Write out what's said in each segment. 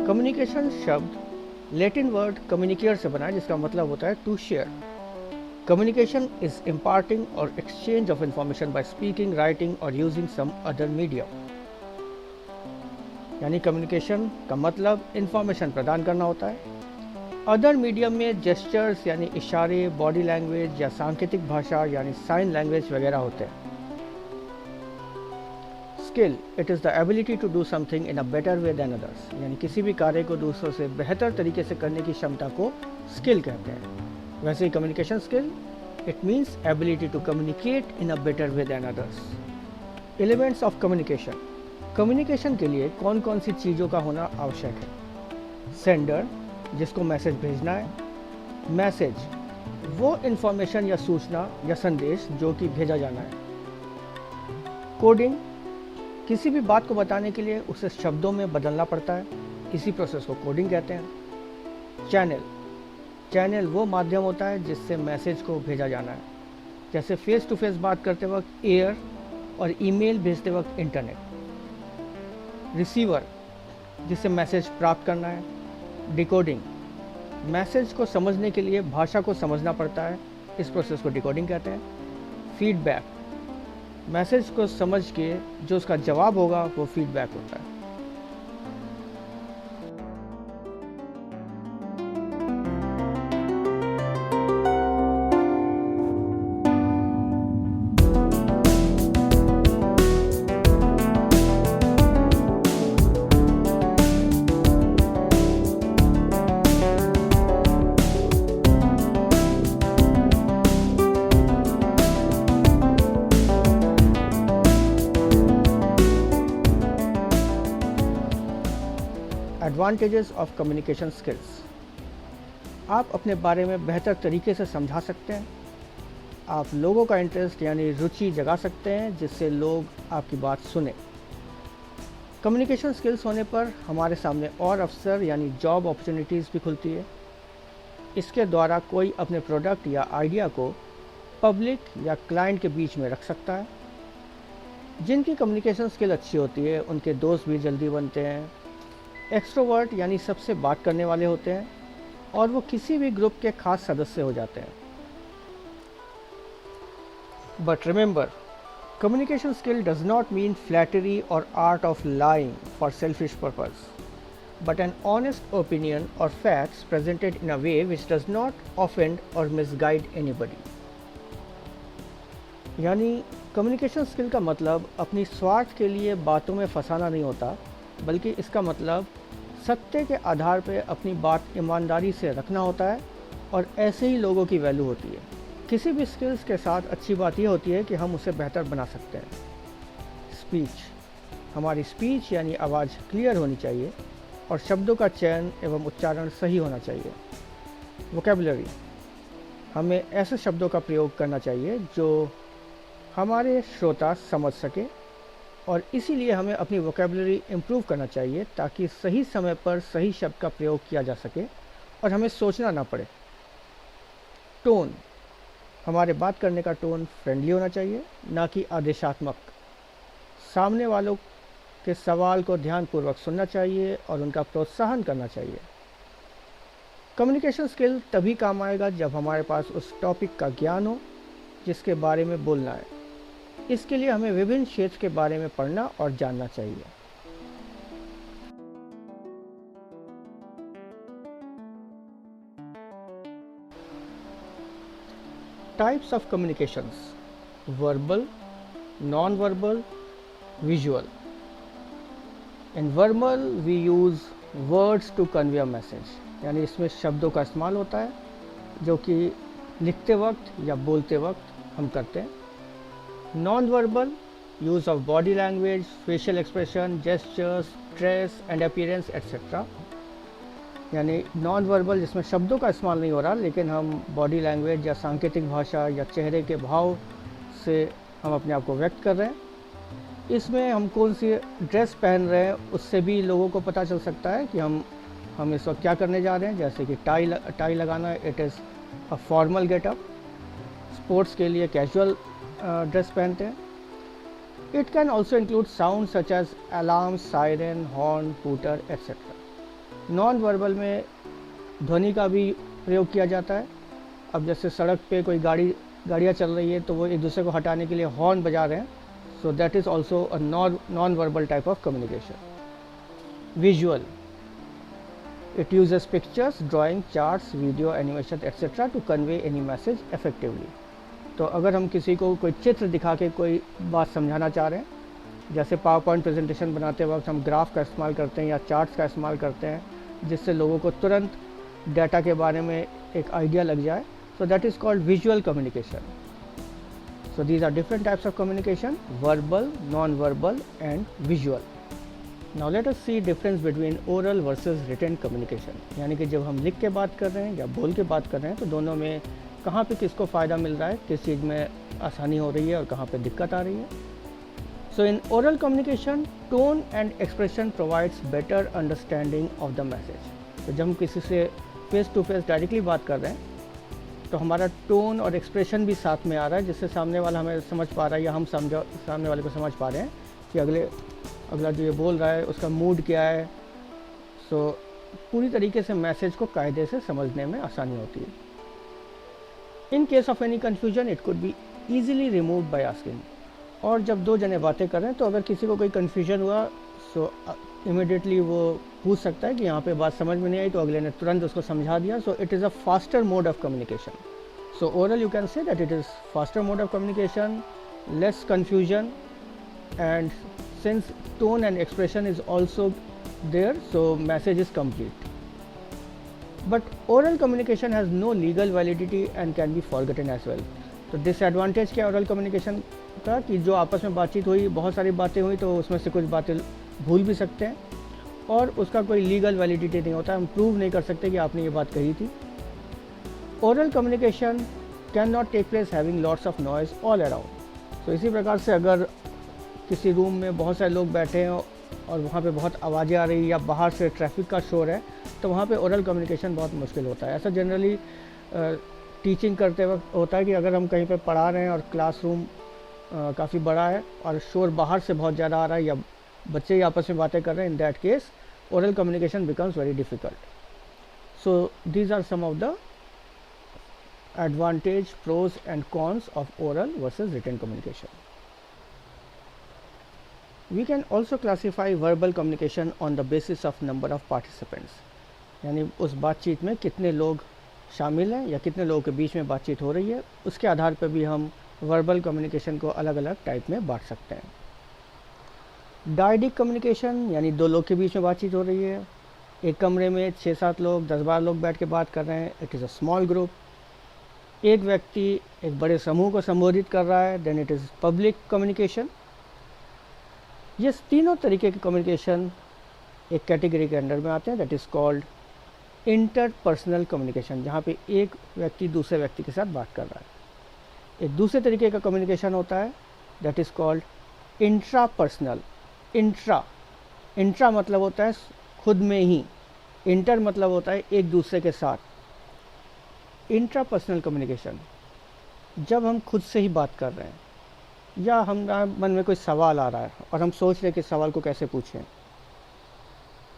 Communication शब्द Latin word कम्युनिकेयर से बना है, जिसका मतलब होता है to share. Communication is imparting और exchange of information by speaking, writing और यूजिंग सम अदर मीडिया। यानी कम्युनिकेशन का मतलब इंफॉर्मेशन प्रदान करना होता है। अदर मीडियम में जेस्चर्स यानी इशारे, बॉडी लैंग्वेज या सांकेतिक भाषा यानी साइन लैंग्वेज वगैरह होते हैं। Skill, it is the ability to do something in a better way than others. यानी किसी भी कार्य को दूसरों से बेहतर तरीके से करने की क्षमता को स्किल कहते हैं। वैसे ही communication skill, it means ability to communicate in a better way than others. Elements of communication, communication के लिए कौन कौन सी चीज़ों का होना आवश्यक है। सेंडर, जिसको मैसेज भेजना है। मैसेज, वो इन्फॉर्मेशन या सूचना या संदेश जो कि भेजा जाना है। कोडिंग, किसी भी बात को बताने के लिए उसे शब्दों में बदलना पड़ता है, इसी प्रोसेस को कोडिंग कहते हैं। चैनल, चैनल वो माध्यम होता है जिससे मैसेज को भेजा जाना है, जैसे फेस टू फेस बात करते वक्त एयर और ईमेल भेजते वक्त इंटरनेट। रिसीवर, जिससे मैसेज प्राप्त करना है। डिकोडिंग, मैसेज को समझने के लिए भाषा को समझना पड़ता है, इस प्रोसेस को डिकोडिंग कहते हैं। फीडबैक, मैसेज को समझ के जो उसका जवाब होगा वो फीडबैक होता है। एडवांटेजेस ऑफ कम्युनिकेशन स्किल्स, आप अपने बारे में बेहतर तरीके से समझा सकते हैं। आप लोगों का इंटरेस्ट यानी रुचि जगा सकते हैं, जिससे लोग आपकी बात सुने। कम्युनिकेशन स्किल्स होने पर हमारे सामने और अवसर यानी जॉब अपॉर्चुनिटीज़ भी खुलती है। इसके द्वारा कोई अपने प्रोडक्ट या आइडिया को पब्लिक या क्लाइंट के बीच में रख सकता है। जिनकी कम्युनिकेशन स्किल अच्छी होती है उनके दोस्त भी जल्दी बनते हैं। एक्सट्रोवर्ट यानी सबसे बात करने वाले होते हैं और वो किसी भी ग्रुप के खास सदस्य हो जाते हैं। But remember, communication skill does not mean flattery और art of lying for selfish purpose, but an honest opinion or facts presented in a way which does not offend or misguide anybody. यानी communication skill का मतलब अपनी स्वार्थ के लिए बातों में फंसाना नहीं होता, बल्कि इसका मतलब सत्य के आधार पर अपनी बात ईमानदारी से रखना होता है और ऐसे ही लोगों की वैल्यू होती है। किसी भी स्किल्स के साथ अच्छी बात यह होती है कि हम उसे बेहतर बना सकते हैं। स्पीच, हमारी स्पीच यानी आवाज़ क्लियर होनी चाहिए और शब्दों का चयन एवं उच्चारण सही होना चाहिए। वोकैबुलरी, हमें ऐसे शब्दों का प्रयोग करना चाहिए जो हमारे श्रोता समझ सके और इसीलिए हमें अपनी वोकैबुलरी इम्प्रूव करना चाहिए ताकि सही समय पर सही शब्द का प्रयोग किया जा सके और हमें सोचना ना पड़े। टोन, हमारे बात करने का टोन फ्रेंडली होना चाहिए, ना कि आदेशात्मक। सामने वालों के सवाल को ध्यानपूर्वक सुनना चाहिए और उनका प्रोत्साहन करना चाहिए। कम्युनिकेशन स्किल तभी काम आएगा जब हमारे पास उस टॉपिक का ज्ञान हो जिसके बारे में बोलना है। इसके लिए हमें विभिन्न क्षेत्र के बारे में पढ़ना और जानना चाहिए। Types of communications: verbal, non verbal, visual. In verbal we use words to convey a message, यानी इसमें शब्दों का इस्तेमाल होता है जो कि लिखते वक्त या बोलते वक्त हम करते हैं। Non verbal, use of body language, facial expression, gestures, dress and appearance etcetera. यानी नॉन वर्बल जिसमें शब्दों का इस्तेमाल नहीं हो रहा, लेकिन हम बॉडी लैंग्वेज या सांकेतिक भाषा या चेहरे के भाव से हम अपने आप को व्यक्त कर रहे हैं। इसमें हम कौन सी ड्रेस पहन रहे हैं उससे भी लोगों को पता चल सकता है कि हम इस वक्त क्या करने जा रहे हैं। जैसे कि टाई लगाना, it is a formal getup. Sports के लिए कैजुअल ड्रेस पहनते हैं। It can also include sound such as alarm, siren, horn, hooter etcetera. Non verbal में ध्वनि का भी प्रयोग किया जाता है। अब जैसे सड़क पे कोई गाड़ियाँ चल रही है तो वो एक दूसरे को हटाने के लिए हॉर्न बजा रहे हैं, सो that is also a non verbal type of communication. Visual, it uses pictures, drawing, charts, video, animation etc. to convey any message effectively। तो अगर हम किसी को कोई चित्र दिखा के कोई बात समझाना चाह रहे हैं, जैसे पावर पॉइंट प्रेजेंटेशन बनाते वक्त हम ग्राफ का इस्तेमाल करते हैं या चार्ट्स का इस्तेमाल करते हैं जिससे लोगों को तुरंत डाटा के बारे में एक आइडिया लग जाए, so that is called visual communication. So these are different types of communication, verbal, non verbal and visual. Now let us see difference between oral versus written communication. यानी कि जब हम लिख के बात कर रहे हैं या बोल के बात कर रहे हैं तो दोनों में कहाँ पे किसको फ़ायदा मिल रहा है, किस चीज़ में आसानी हो रही है और कहाँ पे दिक्कत आ रही है। So in oral communication tone and expression provides better understanding of the message. तो जब हम किसी से फेस टू फेस डायरेक्टली बात कर रहे हैं तो हमारा टोन और एक्सप्रेशन भी साथ में आ रहा है, जिससे सामने वाला हमें समझ पा रहा है या हम सामने वाले को समझ पा रहे हैं कि अगला जो ये बोल रहा है उसका मूड क्या है। सो पूरी तरीके से मैसेज को कायदे से समझने में आसानी होती है। In case of any confusion it could be easily remove by asking. और जब दो जने बातें कर रहे हैं तो अगर किसी को कोई कन्फ्यूजन हुआ सो इमिडिएटली वो पूछ सकता है कि यहाँ पे बात समझ में नहीं आई, तो अगले ने तुरंत उसको समझा दिया। सो it is a faster mode of communication. So oral you can say that it is faster mode of communication, less confusion, and since tone and expression is also there, so message is complete. But oral communication has no legal validity and can be forgotten as well। तो disadvantage क्या oral communication का कि जो आपस में बातचीत हुई, बहुत सारी बातें हुई, तो उसमें से कुछ बातें भूल भी सकते हैं और उसका कोई लीगल वैलिडिटी नहीं होता, हम प्रूव नहीं कर सकते कि आपने ये बात कही थी। Oral communication can not take place having lots of noise all around. तो इसी प्रकार से अगर किसी रूम में बहुत सारे लोग बैठे हैं और वहाँ पे बहुत आवाज़ें आ रही या बाहर से ट्रैफिक का शोर है तो वहाँ पे ओरल कम्युनिकेशन बहुत मुश्किल होता है। ऐसा जनरली टीचिंग करते वक्त होता है कि अगर हम कहीं पे पढ़ा रहे हैं और क्लासरूम काफ़ी बड़ा है और शोर बाहर से बहुत ज़्यादा आ रहा है या बच्चे ही आपस में बातें कर रहे हैं, in that case oral communication becomes very difficult. So these are some of the advantage, pros and cons of oral versus written communication. We can also classify verbal communication on the basis of number of participants। यानी उस बातचीत में कितने लोग शामिल हैं या कितने लोगों के बीच में बातचीत हो रही है, उसके आधार पर भी हम वर्बल कम्युनिकेशन को अलग अलग टाइप में बांट सकते हैं। डायडिक कम्युनिकेशन यानी दो लोग के बीच में बातचीत हो रही है, एक कमरे में 6-7 लोग 10-12 लोग बैठ के बात कर रहे हैं, it is a small group. एक व्यक्ति एक बड़े समूह को संबोधित कर रहा है, then it is public communication. ये तीनों तरीके के कम्युनिकेशन एक कैटेगरी के अंडर में आते हैं, that is called interpersonal communication, जहाँ पे एक व्यक्ति दूसरे व्यक्ति के साथ बात कर रहा है। एक दूसरे तरीके का कम्युनिकेशन होता है that is called intrapersonal. Intra मतलब होता है खुद में ही, इंटर मतलब होता है एक दूसरे के साथ। इंट्रापर्सनल कम्युनिकेशन जब हम खुद से ही बात कर रहे हैं या हमारे मन में कोई सवाल आ रहा है और हम सोच रहे हैं कि सवाल को कैसे पूछें,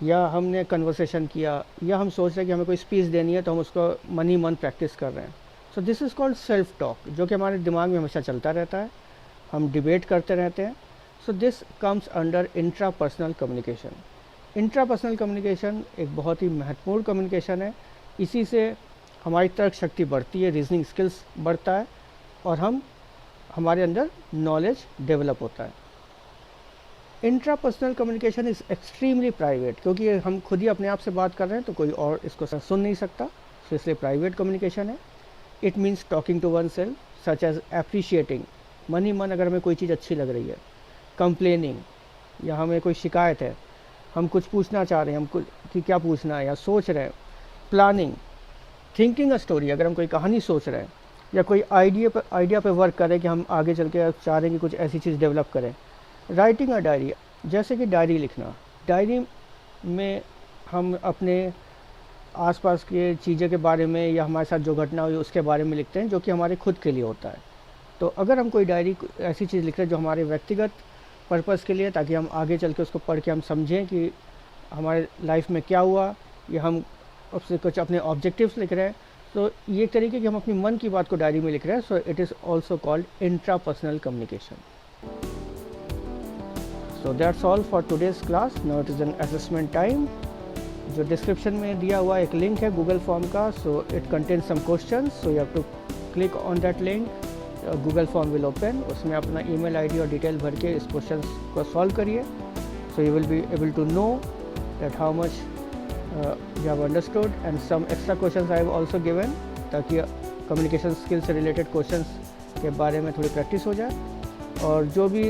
या हमने कन्वर्सेशन किया या हम सोच रहे हैं कि हमें कोई स्पीच देनी है तो हम उसको मन ही मन प्रैक्टिस कर रहे हैं। So this is called self talk, जो कि हमारे दिमाग में हमेशा चलता रहता है, हम डिबेट करते रहते हैं। So this comes under intrapersonal communication. Intrapersonal communication एक बहुत ही महत्वपूर्ण कम्युनिकेशन है, इसी से हमारी तर्क शक्ति बढ़ती है, रीजनिंग स्किल्स बढ़ता है और हमारे अंदर नॉलेज डेवलप होता है। Intrapersonal communication is extremely private, क्योंकि हम खुद ही अपने आप से बात कर रहे हैं तो कोई और इसको सुन नहीं सकता, तो इसलिए प्राइवेट कम्युनिकेशन है। It means talking to oneself such as appreciating, मन ही मन अगर हमें कोई चीज़ अच्छी लग रही है, कंप्लेनिंग या हमें कोई शिकायत है, हम कुछ पूछना चाह रहे हैं, हम कि क्या पूछना है या सोच रहे हैं, प्लानिंग, थिंकिंग अ स्टोरी, अगर हम कोई कहानी सोच रहे हैं या कोई आइडिया पे वर्क करें कि हम आगे चल के चाह रहे हैं कि कुछ ऐसी चीज़ डेवलप करें। राइटिंग अ डायरी, जैसे कि डायरी लिखना, डायरी में हम अपने आसपास के चीज़ों के बारे में या हमारे साथ जो घटना हुई उसके बारे में लिखते हैं, जो कि हमारे खुद के लिए होता है। तो अगर हम कोई डायरी ऐसी चीज़ लिख रहे हैं जो हमारे व्यक्तिगत पर्पज़ के लिए, ताकि हम आगे चल के उसको पढ़ के हम समझें कि हमारे लाइफ में क्या हुआ, या हम उससे कुछ अपने ऑब्जेक्टिव्स लिख रहे हैं, तो ये एक तरीके की हम अपनी मन की बात को डायरी में लिख रहे हैं, so it is also called intrapersonal communication. So that's all for today's class. Now it is an assessment time. जो डिस्क्रिप्शन में दिया हुआ एक लिंक है गूगल फॉर्म का, so it contains some questions, so you have to click on that link. Google form will open. उसमें अपना email ID और डिटेल भर के इस क्वेश्चंस को सॉल्व करिए. So you will be able to know that how much you have understood, and some extra questions I have also given ताकि communication skill से रिलेटेड क्वेश्चंस के बारे में थोड़ी प्रैक्टिस हो जाए, और जो भी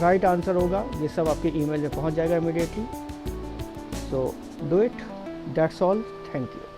राइट आंसर होगा ये सब आपके ईमेल में पहुंच जाएगा immediately. So do it. That's all. Thank you.